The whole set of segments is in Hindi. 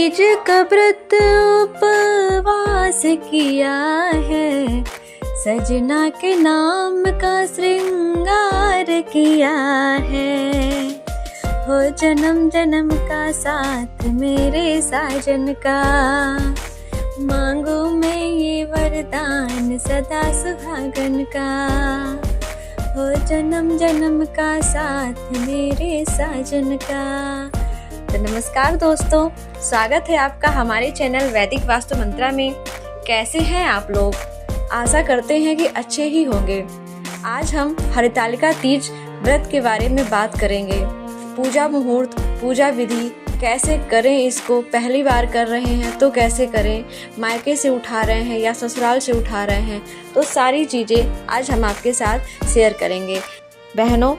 तीज का व्रत उपवास किया है, सजना के नाम का श्रृंगार किया है। हो जन्म जन्म का साथ मेरे साजन का, मांगू मैं ये वरदान सदा सुहागन का। हो जन्म जन्म का साथ मेरे साजन का। तो नमस्कार दोस्तों, स्वागत है आपका हमारे चैनल वैदिक वास्तु मंत्रा में। कैसे हैं आप लोग? आशा करते हैं कि अच्छे ही होंगे। आज हम हरितालिका तीज व्रत के बारे में बात करेंगे। पूजा मुहूर्त, पूजा विधि कैसे करें, इसको पहली बार कर रहे हैं तो कैसे करें, मायके से उठा रहे हैं या ससुराल से उठा रहे हैं, तो सारी चीज़ें आज हम आपके साथ शेयर करेंगे। बहनों,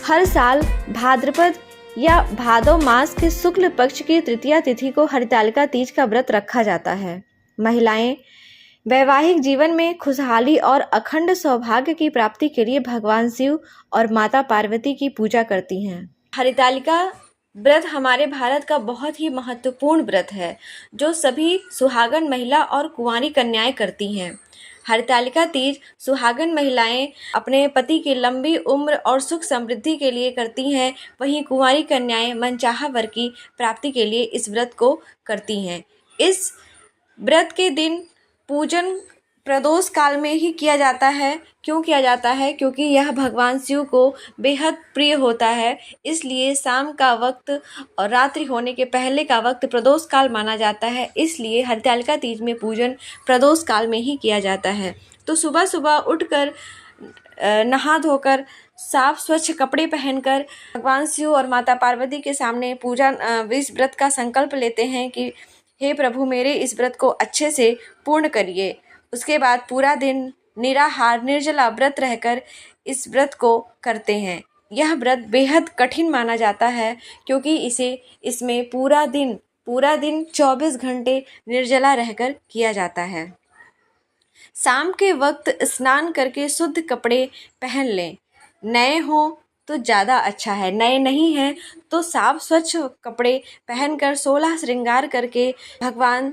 हर साल भाद्रपद या भादव मास के शुक्ल पक्ष की तृतीया तिथि को हरितालिका तीज का व्रत रखा जाता है। महिलाएं वैवाहिक जीवन में खुशहाली और अखंड सौभाग्य की प्राप्ति के लिए भगवान शिव और माता पार्वती की पूजा करती हैं। हरितालिका व्रत हमारे भारत का बहुत ही महत्वपूर्ण व्रत है, जो सभी सुहागन महिला और कुंवारी कन्याएं करती हैं। हरितालिका तीज सुहागन महिलाएं अपने पति की लंबी उम्र और सुख समृद्धि के लिए करती हैं, वहीं कुंवारी कन्याएं मनचाहा वर की प्राप्ति के लिए इस व्रत को करती हैं। इस व्रत के दिन पूजन प्रदोष काल में ही किया जाता है। क्यों किया जाता है? क्योंकि यह भगवान शिव को बेहद प्रिय होता है, इसलिए शाम का वक्त और रात्रि होने के पहले का वक्त प्रदोष काल माना जाता है। इसलिए हरितालिका तीज में पूजन प्रदोष काल में ही किया जाता है। तो सुबह सुबह उठकर नहा धोकर साफ स्वच्छ कपड़े पहनकर भगवान शिव और माता पार्वती के सामने पूजा इस व्रत का संकल्प लेते हैं कि हे प्रभु, मेरे इस व्रत को अच्छे से पूर्ण करिए। उसके बाद पूरा दिन निराहार निर्जला व्रत रहकर इस व्रत को करते हैं। यह व्रत बेहद कठिन माना जाता है, क्योंकि इसमें पूरा दिन 24 घंटे निर्जला रहकर किया जाता है। शाम के वक्त स्नान करके शुद्ध कपड़े पहन लें। नए हों तो ज़्यादा अच्छा है, नए नहीं हैं तो साफ स्वच्छ कपड़े पहनकर 16 श्रृंगार करके भगवान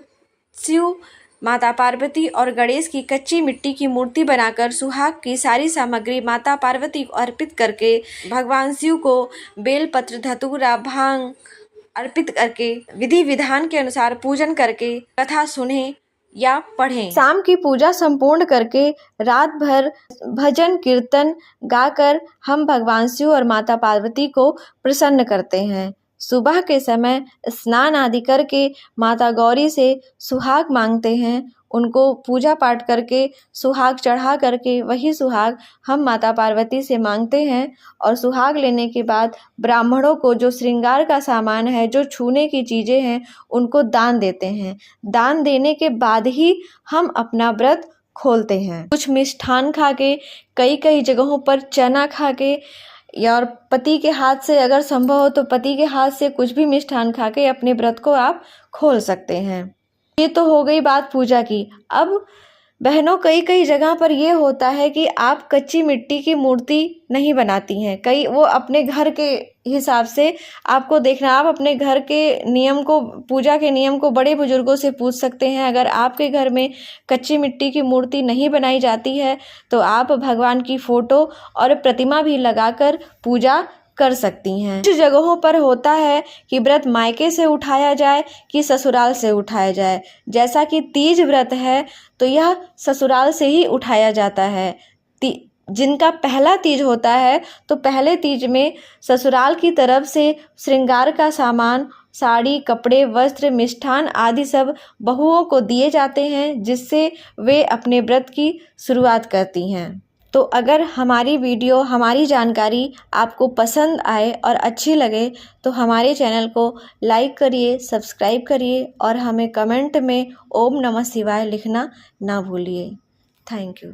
शिव, माता पार्वती और गणेश की कच्ची मिट्टी की मूर्ति बनाकर सुहाग की सारी सामग्री माता पार्वती को अर्पित करके भगवान शिव को बेलपत्र, धतूरा, भांग अर्पित करके विधि विधान के अनुसार पूजन करके कथा सुने या पढ़ें। शाम की पूजा संपूर्ण करके रात भर भजन कीर्तन गाकर हम भगवान शिव और माता पार्वती को प्रसन्न करते हैं। सुबह के समय स्नान आदि करके माता गौरी से सुहाग मांगते हैं। उनको पूजा पाठ करके सुहाग चढ़ा करके वही सुहाग हम माता पार्वती से मांगते हैं, और सुहाग लेने के बाद ब्राह्मणों को जो श्रृंगार का सामान है, जो छूने की चीज़ें हैं, उनको दान देते हैं। दान देने के बाद ही हम अपना व्रत खोलते हैं। कुछ मिष्ठान खा के, कई जगहों पर चना खा के, या और पति के हाथ से अगर संभव हो तो पति के हाथ से कुछ भी मिष्ठान खा के अपने व्रत को आप खोल सकते हैं। ये तो हो गई बात पूजा की। अब बहनों, कई जगह पर ये होता है कि आप कच्ची मिट्टी की मूर्ति नहीं बनाती हैं। वो अपने घर के हिसाब से आपको देखना, आप अपने घर के नियम को, पूजा के नियम को बड़े बुजुर्गों से पूछ सकते हैं। अगर आपके घर में कच्ची मिट्टी की मूर्ति नहीं बनाई जाती है तो आप भगवान की फोटो और प्रतिमा भी लगाकर पूजा कर सकती हैं। कुछ जगहों पर होता है कि व्रत मायके से उठाया जाए कि ससुराल से उठाया जाए। जैसा कि तीज व्रत है तो यह ससुराल से ही उठाया जाता है। जिनका पहला तीज होता है तो पहले तीज में ससुराल की तरफ से श्रृंगार का सामान, साड़ी, कपड़े, वस्त्र, मिष्ठान आदि सब बहुओं को दिए जाते हैं, जिससे वे अपने व्रत की शुरुआत करती हैं। तो अगर हमारी वीडियो, हमारी जानकारी आपको पसंद आए और अच्छी लगे तो हमारे चैनल को लाइक करिए, सब्सक्राइब करिए और हमें कमेंट में ओम नमः शिवाय लिखना ना भूलिए। Thank you.